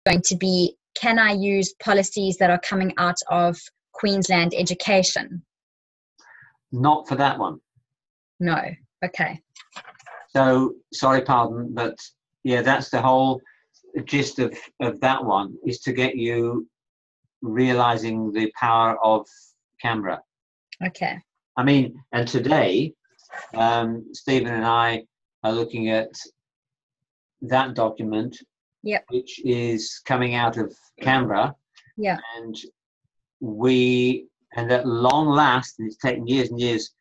going to be, can I use policies that are coming out of Queensland Education? Not for that one. No. Okay. So, sorry, pardon, but yeah, that's the whole gist of that one, is to get you realizing the power of Canberra. Okay. I mean, and today, Stephen and I are looking at that document, yep, which is coming out of Canberra. Yeah. And at long last, and it's taken years and years,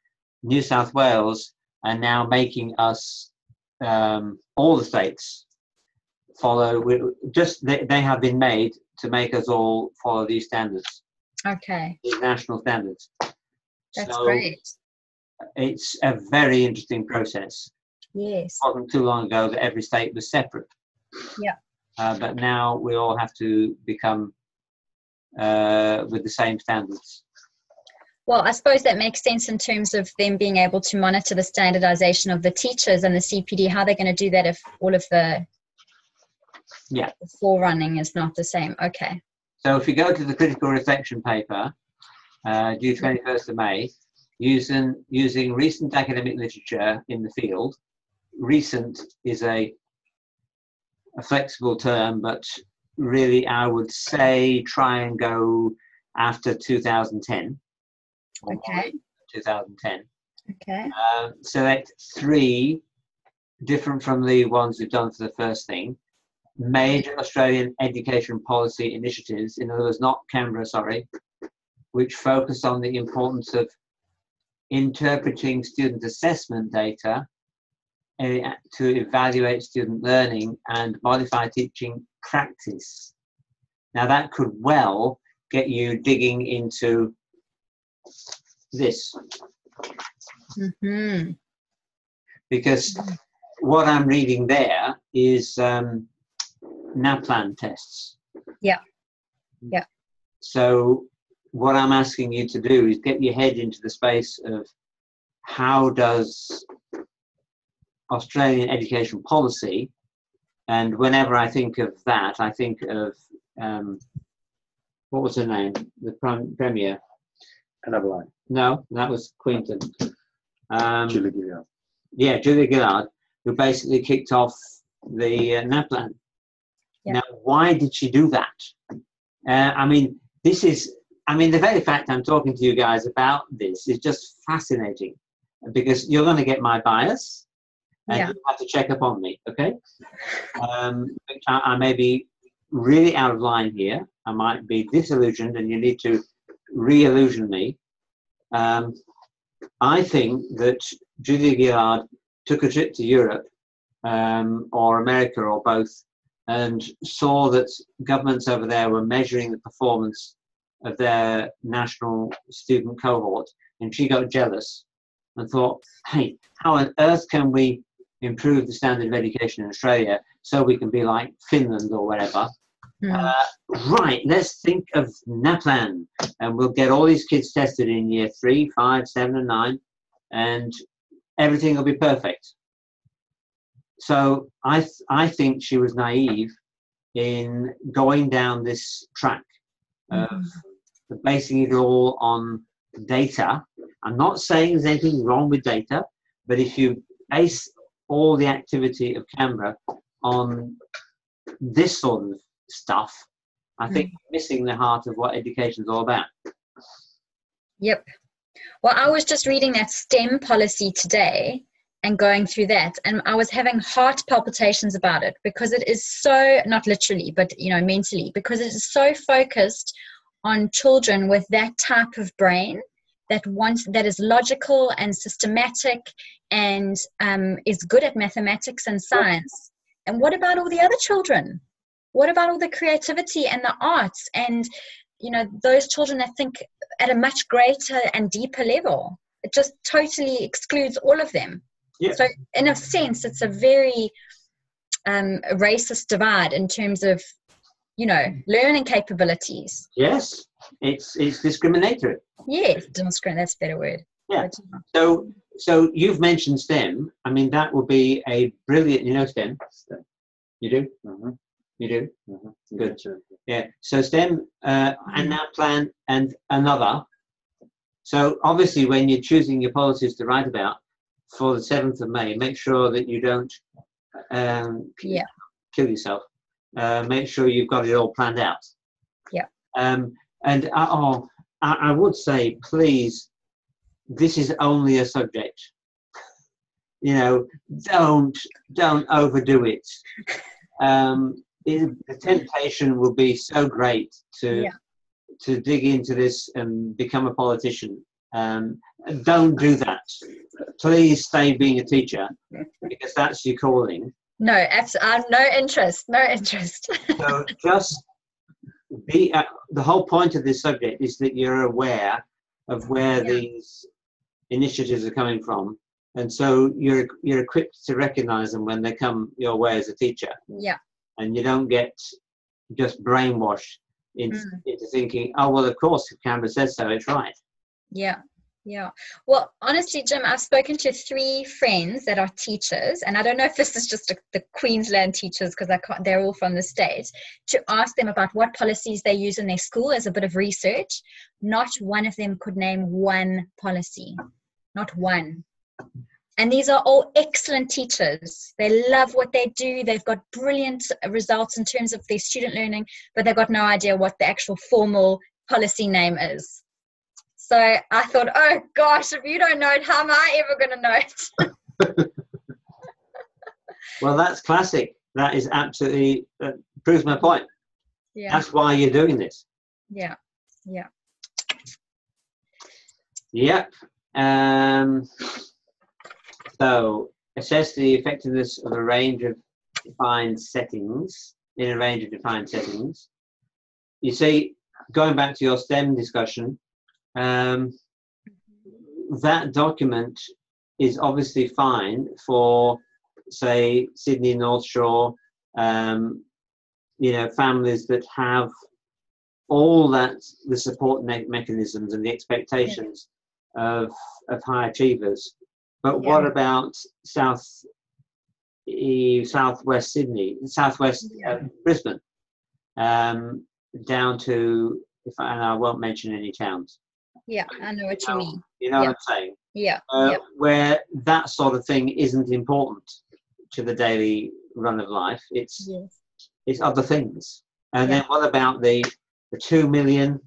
New South Wales are now making us, all the states, follow. They have been made to make us all follow these standards. Okay. These national standards. That's great. It's a very interesting process. Yes. It wasn't too long ago that every state was separate. Yeah. But now we all have to become with the same standards. Well, I suppose that makes sense in terms of them being able to monitor the standardization of the teachers and the CPD. How they're going to do that if all of the forerunning is not the same? Okay. So if you go to the critical reflection paper, due 21st of May, using recent academic literature in the field. Recent is a flexible term, but really I would say try and go after 2010. Okay. 2010. Okay. Select 3 different from the ones we've done for the first thing. Major Australian education policy initiatives, in other words, not Canberra, sorry, which focus on the importance of interpreting student assessment data to evaluate student learning and modify teaching practice. Now that could well get you digging into this. Mm-hmm. Because what I'm reading there is NAPLAN tests. Yeah. Yeah. So what I'm asking you to do is get your head into the space of how does Australian education policy, and whenever I think of that, I think of what was her name? The Premier. Another No, that was Queenton. Julia Gillard. Yeah, Julia Gillard, who basically kicked off the NAPLAN. Yeah. Now, why did she do that? The very fact I'm talking to you guys about this is just fascinating, because you're going to get my bias, and you have to check up on me, okay? I may be really out of line here. I might be disillusioned, and you need to re-illusion me. I think that Julia Gillard took a trip to Europe or America or both, and saw that governments over there were measuring the performance of their national student cohort, and she got jealous and thought, hey, how on earth can we improve the standard of education in Australia so we can be like Finland or whatever? Right, let's think of NAPLAN, and we'll get all these kids tested in year 3, 5, 7 and 9, and everything will be perfect. So I think she was naive in going down this track of basing it all on data. I'm not saying there's anything wrong with data, but if you base all the activity of Canberra on this sort of stuff, I think you're missing the heart of what education is all about. Yep. Well, I was just reading that STEM policy today and going through that, and I was having heart palpitations about it, because it is so, not literally, but mentally, because it is so focused on children with that type of brain that is logical and systematic and is good at mathematics and science. And what about all the other children? What about all the creativity and the arts and those children that think at a much greater and deeper level? It just totally excludes all of them. Yeah. So in a sense, it's a very racist divide in terms of, learning capabilities. Yes, it's discriminatory. Yes, discriminatory, that's a better word. Yeah. So you've mentioned STEM. I mean, that would be a brilliant, STEM? You do? Mm-hmm. You do? Mm-hmm. Good. Yeah. So STEM and now plan and another. So obviously when you're choosing your policies to write about for the 7th of May, make sure that you don't kill yourself. Make sure you've got it all planned out. Yeah. And I would say, please, this is only a subject. You know, don't overdo it. The temptation will be so great to dig into this and become a politician. Don't do that. Please stay being a teacher, because that's your calling. No, absolutely. No interest. So just be. The whole point of this subject is that you're aware of where these initiatives are coming from, and so you're equipped to recognise them when they come your way as a teacher. Yeah. And you don't get just brainwashed into thinking, oh well, of course, if Canberra says so, it's right. Yeah. Yeah. Well, honestly, Jim, I've spoken to 3 friends that are teachers, and I don't know if this is just the Queensland teachers, because they're all from the state, to ask them about what policies they use in their school as a bit of research. Not one of them could name one policy. Not one. And these are all excellent teachers. They love what they do. They've got brilliant results in terms of their student learning, but they've got no idea what the actual formal policy name is. So I thought, oh gosh, if you don't know it, how am I ever going to know it? Well, that's classic. That is absolutely proves my point. Yeah. That's why you're doing this. Yeah. Yeah. Yep. So assess the effectiveness of a range of defined settings in a range of defined settings. You see, going back to your STEM discussion, that document is obviously fine for, say, Sydney North Shore, you know, families that have all that, the support mechanisms and the expectations of high achievers. But what about southwest Sydney, southwest Brisbane, down to, and I won't mention any towns. Yeah, I know what you mean. You know what I'm saying? Yeah. Where that sort of thing isn't important to the daily run of life. It's other things. And then what about the 2 million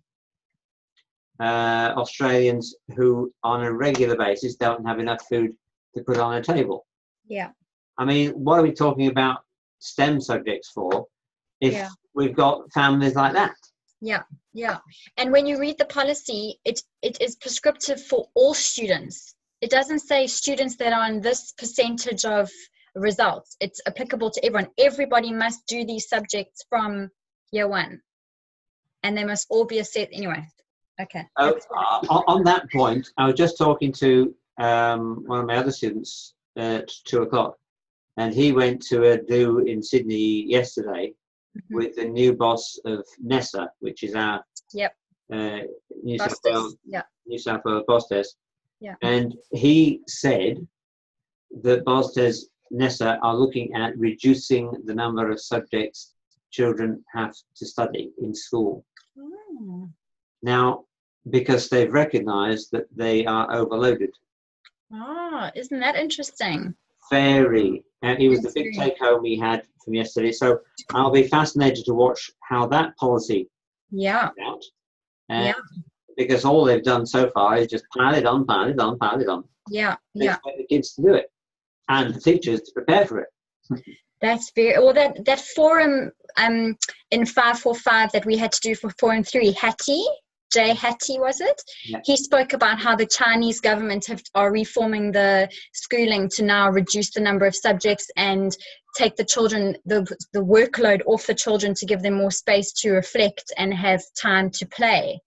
Australians who on a regular basis don't have enough food to put on a table? Yeah. I mean, what are we talking about STEM subjects for if we've got families like that? Yeah, yeah. And when you read the policy, it is prescriptive for all students. It doesn't say students that are on this percentage of results. It's applicable to everyone. Everybody must do these subjects from year 1. And they must all be assessed anyway. Okay. On that point, I was just talking to one of my other students at 2 o'clock, and he went to a do in Sydney yesterday with the new boss of NESA, which is our New South Wales BOSTES. Yeah. And he said that BOSTES NESA are looking at reducing the number of subjects children have to study in school. Now, because they've recognised that they are overloaded. Isn't that interesting? Very. And it was the big take home we had from yesterday. So I'll be fascinated to watch how that policy comes out. Because all they've done so far is just pile it on. Yeah. They expect the kids to do it and the teachers to prepare for it. That's very well. That forum in 545 that we had to do for Forum 3, Jay Hattie, was it? Yeah. He spoke about how the Chinese government are reforming the schooling to now reduce the number of subjects and take the children, the workload off the children to give them more space to reflect and have time to play.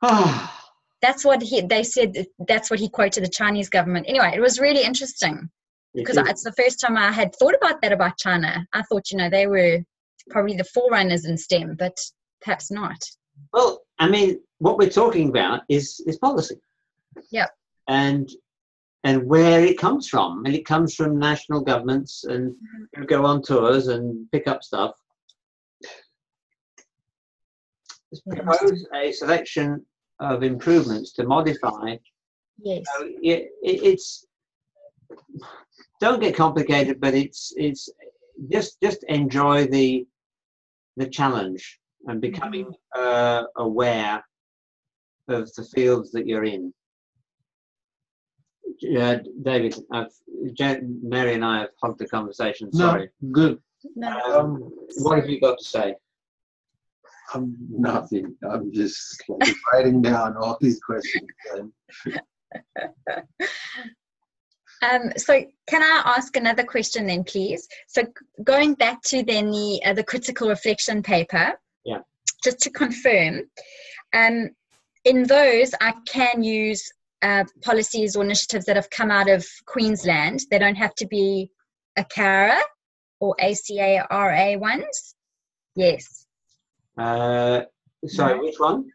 That's what they said. That's what he quoted the Chinese government. Anyway, it was really interesting because it's the first time I had thought about that about China. I thought, you know, they were probably the forerunners in STEM, but perhaps not. Well, I mean, what we're talking about is policy. Yeah. And where it comes from. And it comes from national governments and who go on tours and pick up stuff. propose a selection of improvements to modify. Yes. So it's don't get complicated, but it's just enjoy the challenge and becoming aware of the fields that you're in. David, Mary and I have hugged the conversation. Sorry. No, good. No. What have you got to say? Nothing. I'm just like writing down all these questions. So can I ask another question then, please? So going back to then the critical reflection paper, yeah, just to confirm, in those I can use policies or initiatives that have come out of Queensland. They don't have to be ACARA or ACARA ones. Yes. Sorry, which one?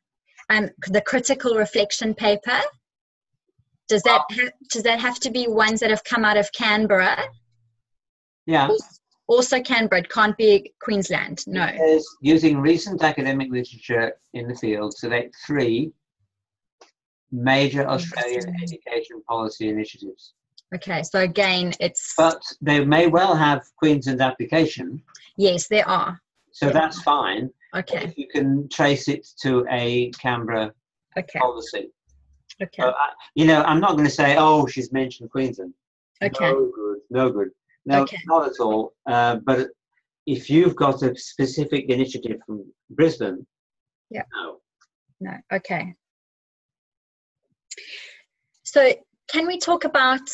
The critical reflection paper. Does that have to be ones that have come out of Canberra? Yeah. Also Canberra, it can't be Queensland, no. It says, using recent academic literature in the field, select 3 major Australian education policy initiatives. Okay, so again, it's... But they may well have Queensland application. Yes, there are. So that's fine. Okay. If you can trace it to a Canberra policy. Okay. So, I'm not going to say, oh, she's mentioned Queensland. Okay. No good. No, not at all. But if you've got a specific initiative from Brisbane, No, okay. So can we talk about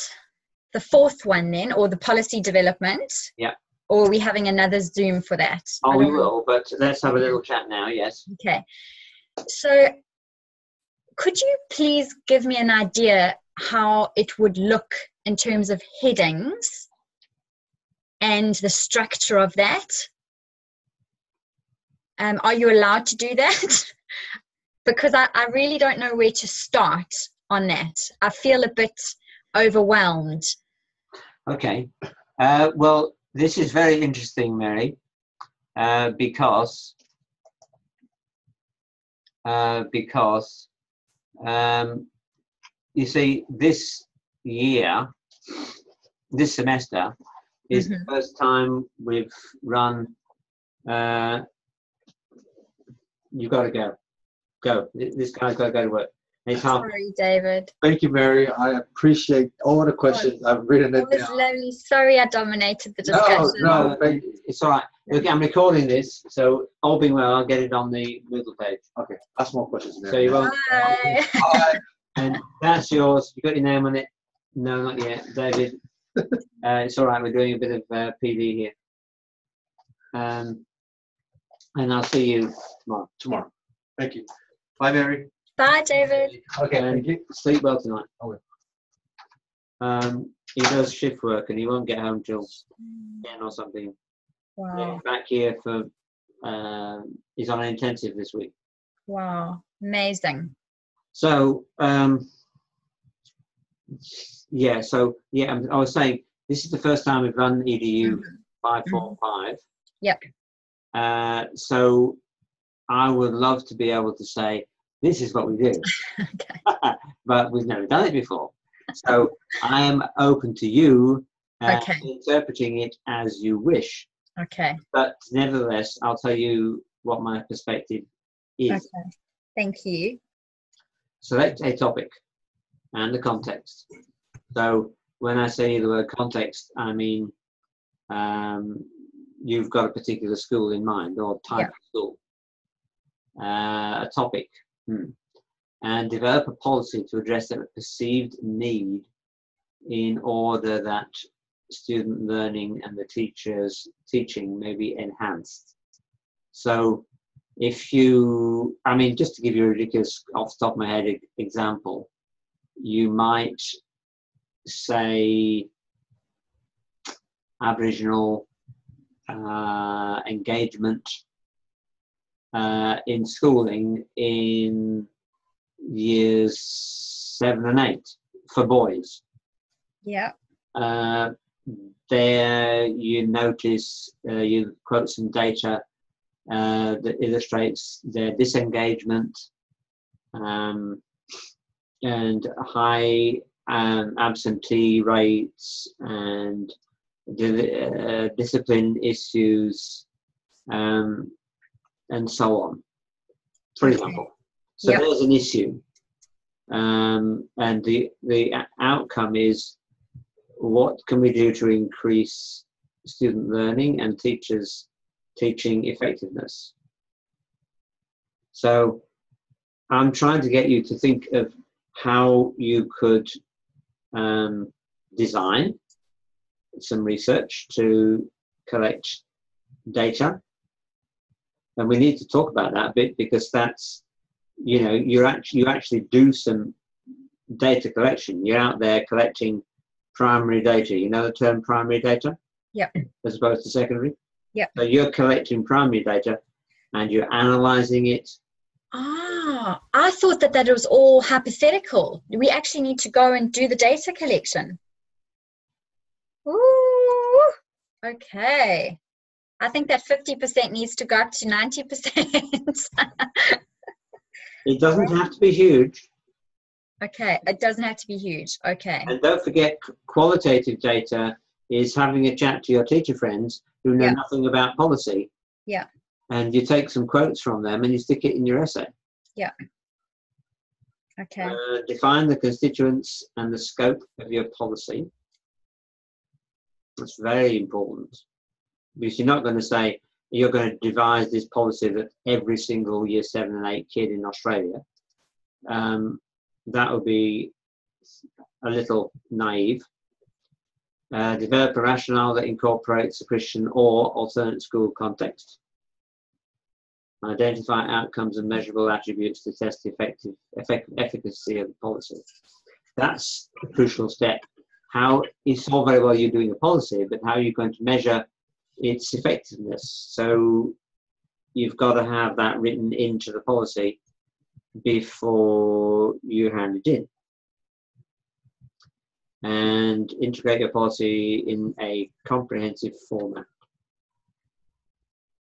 the 4th one then, or the policy development? Yeah. Or are we having another Zoom for that? Oh, we will, but let's have a little chat now, yes. Okay. So could you please give me an idea how it would look in terms of headings and the structure of that? Are you allowed to do that? Because I really don't know where to start on that. I feel a bit overwhelmed. Okay. Well, this is very interesting, Mary, because you see, this semester is the first time we've run. You've got to go. This guy's got to go to work. Sorry, David. Thank you, Mary. I appreciate all the questions. I've written it down. Lovely. Sorry, I dominated the discussion. No, thank you. It's all right. Look, I'm recording this, so all being well, I'll get it on the Moodle page. Okay, ask more questions, Mary. So you won't. Bye. Bye. And that's yours. You got your name on it? No, not yet, David. It's all right. We're doing a bit of PD here. And I'll see you tomorrow. Thank you. Bye, Mary. Bye, David. Okay, thank you. Sleep well tonight. Okay. He does shift work and he won't get home till 10 or something. Wow. He's back here for, he's on an intensive this week. Wow. Amazing. So, I was saying, this is the first time we've run EDU545. Yep. So I would love to be able to say, this is what we do. Okay. But we've never done it before. So I am open to you interpreting it as you wish. Okay. But nevertheless, I'll tell you what my perspective is. Okay. Thank you. Select a topic and the context. So when I say the word context, I mean you've got a particular school in mind or type of school. A topic. And develop a policy to address a perceived need in order that student learning and the teacher's teaching may be enhanced. So if you, just to give you a ridiculous off the top of my head example, you might say Aboriginal engagement in schooling in years 7 and 8 for boys. Yeah. There you notice, you quote some data that illustrates their disengagement and high absentee rates and discipline issues and so on, for example. So there's an issue. And the outcome is, what can we do to increase student learning and teachers' teaching effectiveness? So I'm trying to get you to think of how you could design some research to collect data. And we need to talk about that a bit, because that's, you know, you actually do some data collection. You're out there collecting primary data. You know the term primary data? Yep. As opposed to secondary? Yep. So you're collecting primary data and you're analyzing it. Ah, I thought that was all hypothetical. We actually need to go and do the data collection. Ooh, okay. I think that 50% needs to go up to 90%. It doesn't have to be huge. Okay, it doesn't have to be huge. Okay. And don't forget, qualitative data is having a chat to your teacher friends who know nothing about policy. Yeah. And you take some quotes from them and you stick it in your essay. Yeah. Okay. Define the constituents and the scope of your policy. That's very important, because you're not going to say you're going to devise this policy that every single year 7 and 8 kid in Australia. That would be a little naive. Develop a rationale that incorporates a Christian or alternate school context. Identify outcomes and measurable attributes to test the efficacy of the policy. That's a crucial step. It's all very well you're doing a policy, but how are you going to measure its effectiveness? So you've got to have that written into the policy before you hand it in. And integrate your policy in a comprehensive format.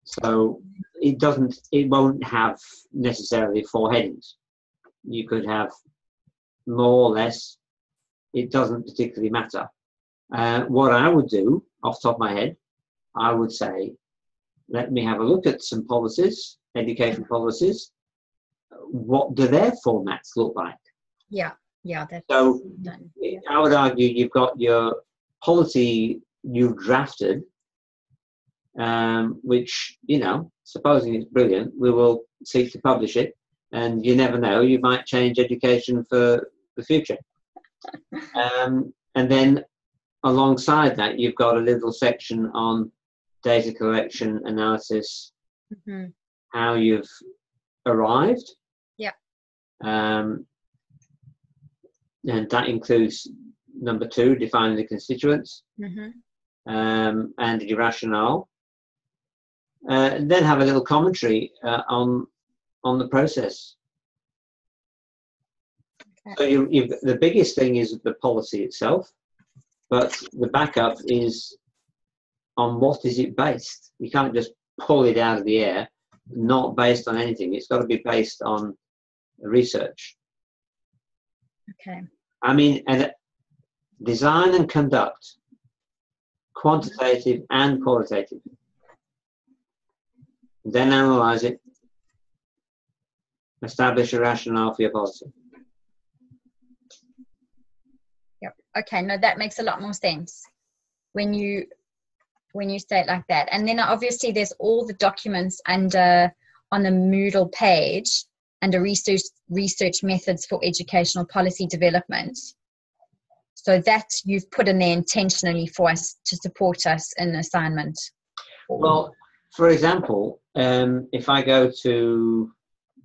So it won't have necessarily 4 headings. You could have more or less. It doesn't particularly matter. What I would do, off the top of my head, I would say, let me have a look at some policies, education policies. What do their formats look like? Yeah. Yeah. That's so done. I would argue you've got your policy you've drafted, which, you know, supposing it's brilliant, we will seek to publish it. And you never know, you might change education for the future. And then alongside that, you've got a little section on data collection, analysis, how you've arrived. Yeah. And that includes number 2, defining the constituents, and the rationale. And then have a little commentary on the process. Okay. So the biggest thing is the policy itself, but the backup is on what is it based. You can't just pull it out of the air, not based on anything. It's got to be based on research. Okay. I mean, and design and conduct, quantitative and qualitative. Then analyze it. Establish a rationale for your policy. Yep. Okay. No, that makes a lot more sense when you say it like that. And then obviously there's all the documents under on the Moodle page under research methods for educational policy development. So that you've put in there intentionally for us to support us in assignment. Well, for example, if I go to,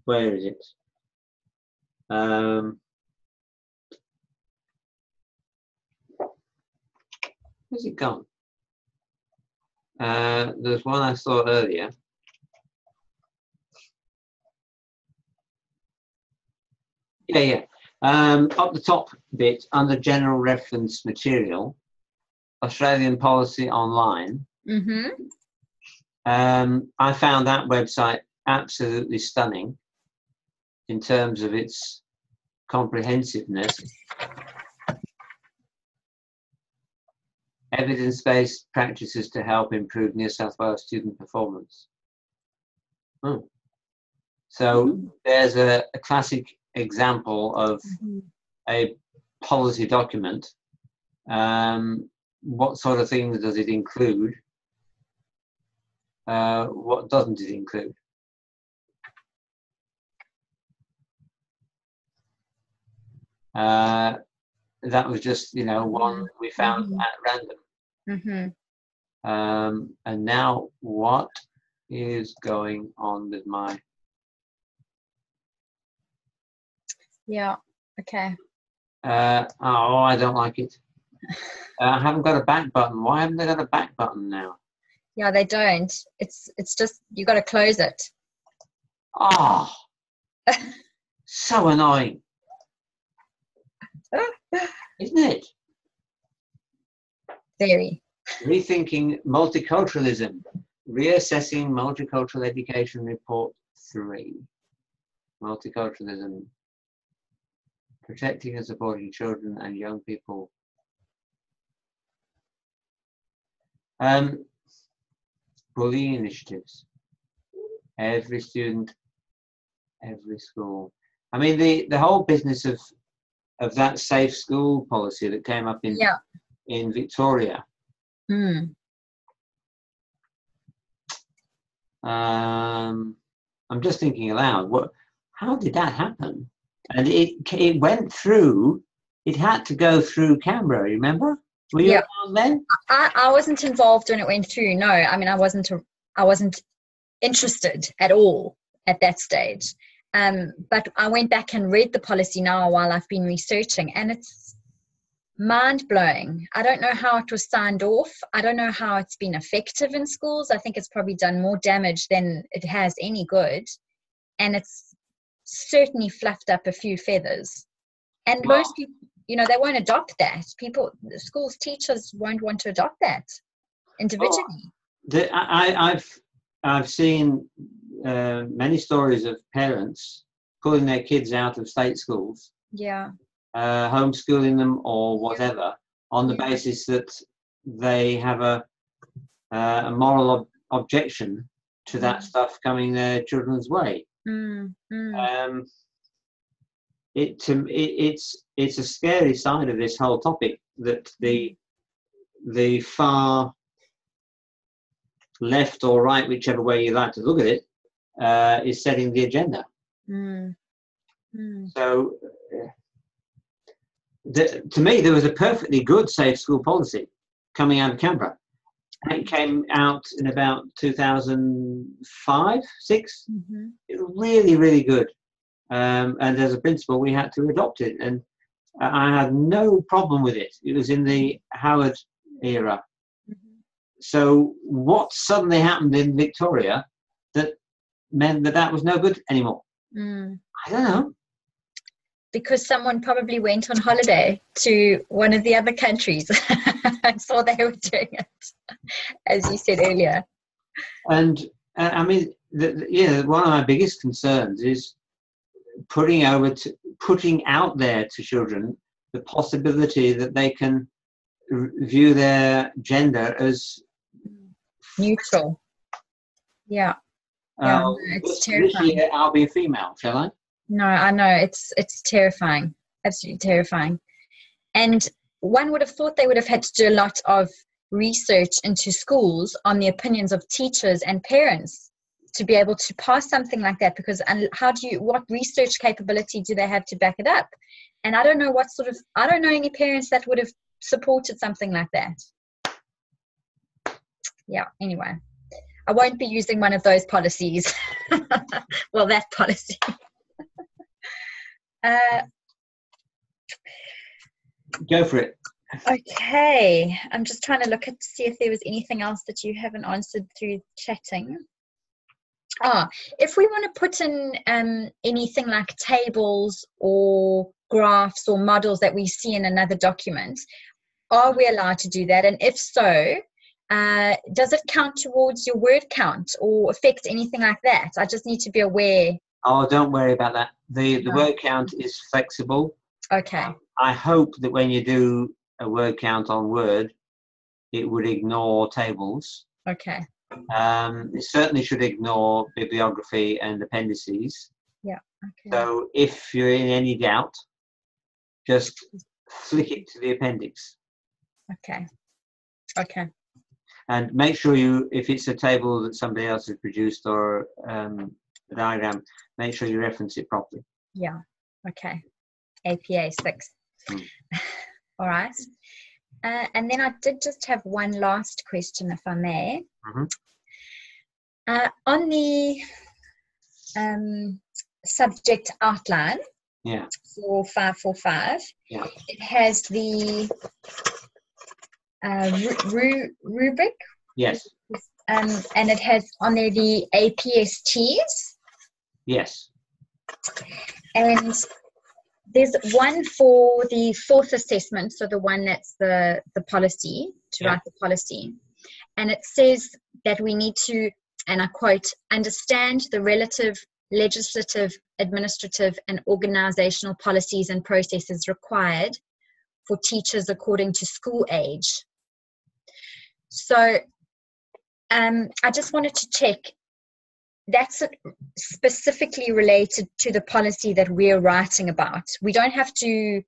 where is it? Where's it gone? There's one I saw earlier. Yeah. Up the top bit, under general reference material, Australian Policy Online. I found that website absolutely stunning in terms of its comprehensiveness. Evidence-based practices to help improve New South Wales student performance. So there's a classic example of a policy document. What sort of things does it include? What doesn't it include? That was just, one we found at random. And now what is going on with my... Yeah, okay. Oh, I don't like it. I haven't got a back button. Why haven't they got a back button now? Yeah, they don't. It's just, you got to close it. Oh, so annoying. Isn't it? Very. Rethinking multiculturalism. Reassessing multicultural education report 3. Multiculturalism. Protecting and supporting children and young people. Bullying initiatives. Every student, every school. I mean, the whole business of that safe school policy that came up in Victoria. I'm just thinking aloud. How did that happen? And it went through. It had to go through Canberra. Remember? Were you around then? I wasn't involved when it went through. No, I mean I wasn't interested at all at that stage. But I went back and read the policy now while I've been researching, and it's mind-blowing. I don't know how it was signed off. I don't know how it's been effective in schools. I think it's probably done more damage than it has any good. And it's certainly fluffed up a few feathers. And most people, they won't adopt that. The schools, teachers won't want to adopt that individually. I've seen many stories of parents pulling their kids out of state schools, homeschooling them or whatever, on the basis that they have a moral objection to that stuff coming their children's way. It's a scary side of this whole topic, that the far left or right, whichever way you like to look at it, is setting the agenda. So to me, there was a perfectly good safe school policy coming out of Canberra. It came out in about 2005, 6. It was really, really good. And as a principal, we had to adopt it. And I had no problem with it. It was in the Howard era. So what suddenly happened in Victoria that meant that was no good anymore? I don't know. Because someone probably went on holiday to one of the other countries and saw they were doing it, as you said earlier. And I mean, one of my biggest concerns is putting out there to children the possibility that they can view their gender as neutral. Yeah. It's terrifying. This year I'll be a female, shall I? No, I know, it's terrifying, absolutely terrifying. And one would have thought they would have had to do a lot of research into schools on the opinions of teachers and parents to be able to pass something like that, because what research capability do they have to back it up? And I don't know any parents that would have supported something like that. Yeah, anyway, I won't be using one of those policies. Well, that policy. Go for it. Okay, I'm just trying to look to see if there was anything else that you haven't answered through chatting. If we want to put in anything like tables or graphs or models that we see in another document, are we allowed to do that? And if so, does it count towards your word count or affect anything like that? I just need to be aware. Oh, don't worry about that. The word count is flexible. Okay. I hope that when you do a word count on Word, it would ignore tables. Okay. It certainly should ignore bibliography and appendices. Yeah. Okay. So if you're in any doubt, just flick it to the appendix. Okay. Okay. And make sure if it's a table that somebody else has produced or a diagram, make sure you reference it properly. Yeah. Okay. APA 6. All right. And then I did just have one last question, if I may. On the subject outline for 545, it has the rubric. Yes. And it has on there the APSTs. Yes. And there's one for the fourth assessment, so the one that's the policy, to write the policy. And it says that we need to, and I quote, understand the relative legislative, administrative, and organizational policies and processes required for teachers according to school age. So I just wanted to check, that's specifically related to the policy that we're writing about. We don't have to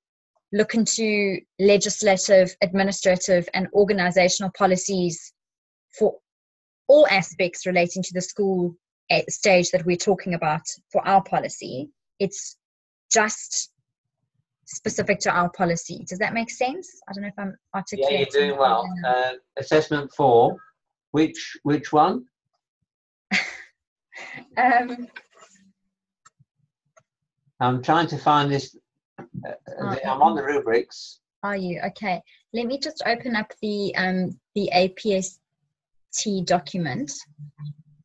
look into legislative, administrative, and organizational policies for all aspects relating to the school stage that we're talking about for our policy. It's just specific to our policy. Does that make sense? I don't know if I'm articulating. Yeah, you're doing well. Assessment 4, which one? I'm trying to find this. I'm on the rubrics. Are you? Okay. Let me just open up the APST document,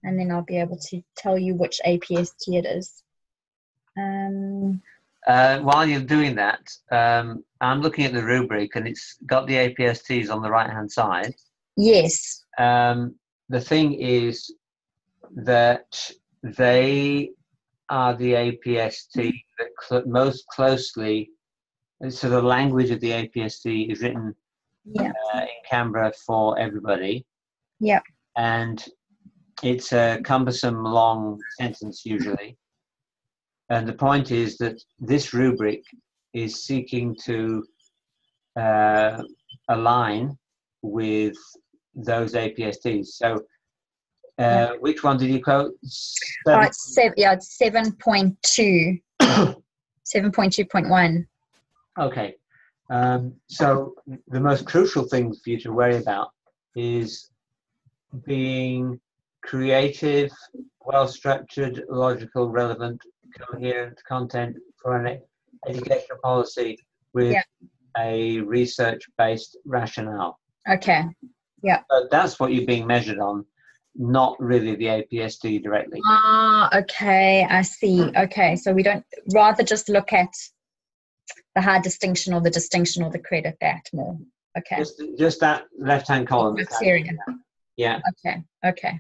and then I'll be able to tell you which APST it is. While you're doing that, I'm looking at the rubric, and it's got the APSTs on the right-hand side. Yes. The thing is that they are the APST that most closely, so the language of the APST is written in Canberra for everybody. Yeah. And it's a cumbersome long sentence usually. And the point is that this rubric is seeking to align with those APSTs. So which one did you quote? It's 7.2. 7.2.1. Okay. So the most crucial thing for you to worry about is being creative, well-structured, logical, relevant, coherent content for an educational policy with a research-based rationale. Okay. Yeah. So that's what you're being measured on, not really the APST directly. Okay, I see. Okay, so we don't rather just look at the hard distinction or the distinction or the credit, that more. Okay. Just that left-hand column. Criteria. Yeah. Okay. Okay.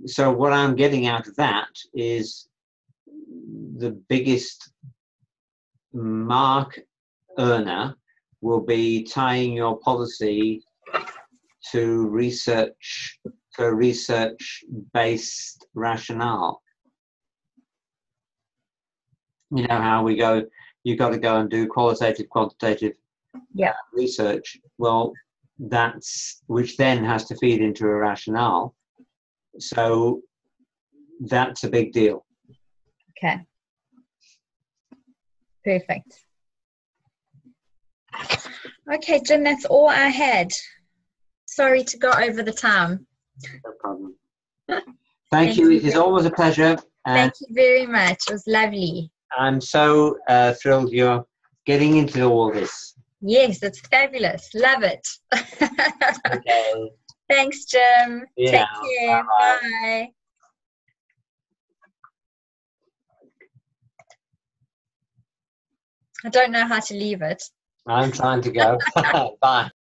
So what I'm getting out of that is the biggest mark earner will be tying your policy to a research-based rationale. You know how we go, you've got to go and do qualitative, quantitative research. Well, which then has to feed into a rationale. So that's a big deal. Okay. Perfect. Okay, Jim, that's all I had. Sorry to go over the time. No problem. Thank you. It is always a pleasure. Thank you very much. It was lovely. I'm so thrilled you're getting into all this. Yes, it's fabulous. Love it. Okay. Thanks, Jim. Yeah. Take care. Bye. Bye. I don't know how to leave it. I'm trying to go. Bye.